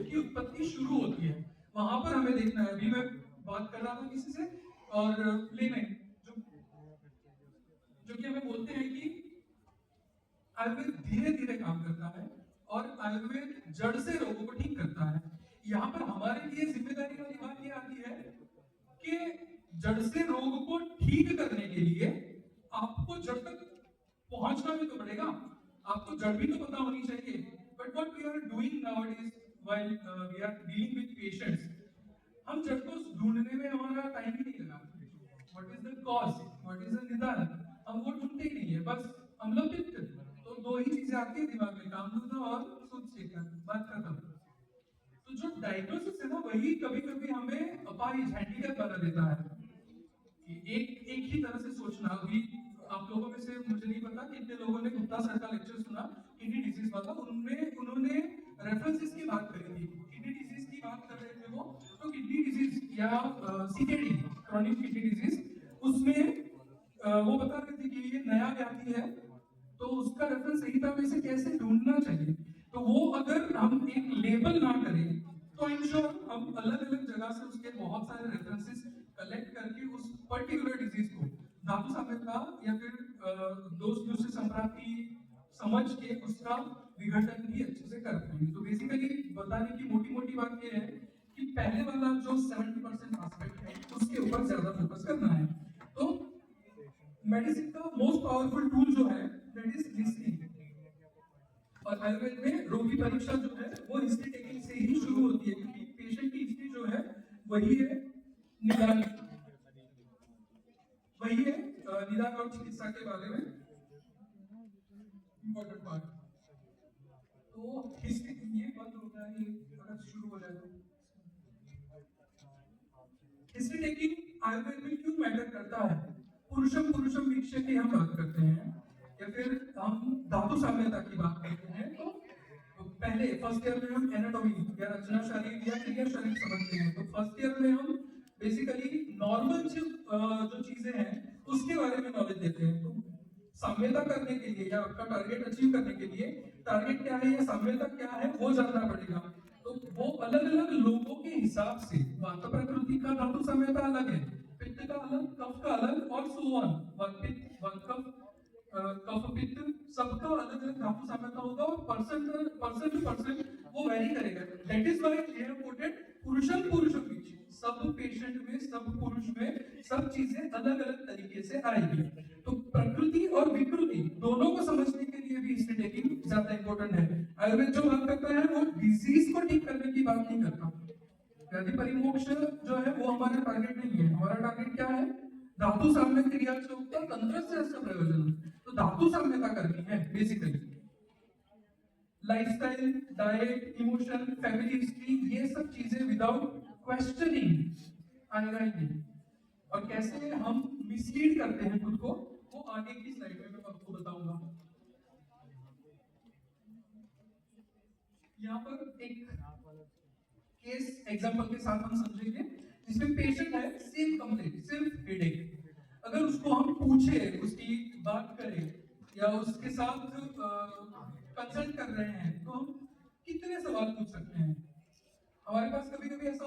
की उत्पत्ति शुरू होती है, वहां पर हमें देखना है। अभी मैं बात कर रहा था किसी से, और लेमैन जो जो कि हमें बोलते हैं कि आयुर्वेद धीरे धीरे काम करता है और आयुर्वेद जड़ से रोगों को ठीक करता है। यहाँ पर हमारे लिए जिम्मेदारी वाली बात ये आती है कि जड़ से रोग को ठीक करने के लिए आपको जड़ तक पहुंचना भी तो पड़ेगा, आपको जड़ भी तो पता होनी चाहिए। But what we are doing nowadays while we are dealing with patients, हम जड़ को ढूंढने में हमारा टाइम ही नहीं लगा। What is the cause, what is the निदान, हम वो ढूंढते ही नहीं है। बस अम्ल पित्त, तो दो ही चीजें आती है दिमाग में, कामधुता और शुद्ध चेतन, बात खत्म। तो जो डायग्नोसिस है ना, वही कभी कभी हमें अपाहिज हैंडीकैप बना देता है। एक एक ही तरह से सोचना। अभी आप लोगों में से मुझे नहीं पता कितने लोगों ने गुप्ता सर का लेक्चर सुना किडनी डिजीज वाला, उनमें उन्होंने रेफरेंसेस की बात करी थी, किडनी डिजीज की बात कर रहे थे वो। तो किडनी डिजीज या सीकेडी, क्रॉनिक किडनी डिजीज, उसमें वो बता रहे थे कि ये नया व्याधि है, तो उसका रेफरेंस सही था, इसे कैसे ढूंढना चाहिए। तो वो अगर हम एक लेबल ना करें तो आई एम श्योर हम अलग अलग जगह से उसके बहुत सारे रेफरेंसेस कलेक्ट करके उस पर्टिकुलर डिजीज को धातु साम्यता या फिर दोष दूसरे संप्राप्ति समझ के उसका विघटन भी अच्छे से कर पाएंगे। तो बेसिकली बताने की मोटी मोटी बात ये है कि पहले वाला जो 70% एस्पेक्ट है उसके ऊपर ज्यादा फोकस करना है। तो मेडिसिन का मोस्ट पावरफुल टूल जो है दैट इज लिसनिंग। और आयुर्वेद में रोगी परीक्षा जो है वो हिस्ट्री टेकिंग से ही शुरू होती है, क्योंकि पेशेंट की हिस्ट्री जो है वही है निदान, वही है निदान और चिकित्सा के बारे में इंपॉर्टेंट पार्ट। तो हिस्ट्री ये बंद होता है, ये अगर शुरू हो जाए तो। हिस्ट्री टेकिंग आयुर्वेद में क्यों मैटर करता है? पुरुषम पुरुषम वीक्ष्य की हम बात करते हैं, या फिर हम धातु साम्यता की बात करते हैं, तो पहले फर्स्ट ईयर में हम एनाटॉमी या रचना शरीर या क्रिया शरीर समझते हैं। तो फर्स्ट ईयर में हम बेसिकली नॉर्मल जो चीजें हैं उसके बारे में नॉलेज देते हैं। तो साम्यता करने के लिए या आपका टारगेट अचीव करने के लिए टारगेट क्या है या साम्यता क्या है वो जानना पड़ेगा। तो वो अलग अलग लोगों के हिसाब से, वात प्रकृति का धातु साम्यता अलग है, पित्त का अलग, कफ का अलग, और सो ऑन, वन पित्त वन कफ, कफ पित्त, सबका अलग अलग धातु साम्यता होगा, और पर्सन टू पर्सन वो वेरी करेगा। That is why we have quoted पुरुषम पुरुषम वीक्ष्य। सब पेशेंट में, सब पुरुष में सब चीजें अलग अलग तरीके से आएगी। तो प्रकृति और विकृति दोनों को समझने के लिए भी हिस्ट्री टेकिंग ज्यादा इंपॉर्टेंट है। आयुर्वेद जो बात करता है वो डिजीज को ठीक करने की बात नहीं करता। व्याधि परिमोक्ष जो है वो हमारा टारगेट नहीं है। हमारा टारगेट क्या है? धातु साम्य क्रिया तंत्र से इसका प्रयोजन, तो धातु साम्यता करनी है basically. Lifestyle, diet, emotion, family history, ये सब चीजें विदाउट क्वेश्चनिंग आएगा ही नहीं। और कैसे हम मिसलीड करते हैं खुद को, वो आगे की स्लाइड में मैं आपको बताऊंगा। यहाँ पर एक केस एग्जांपल के साथ हम समझेंगे, जिसमें पेशेंट है सेम कंप्लेंट, सिर्फ हेडेक। अगर उसको हम पूछे, उसकी बात करें या उसके साथ कंसल्ट कर रहे हैं, तो हम कितने सवाल पूछ सकते हैं? हमारे पास कभी कभी ऐसा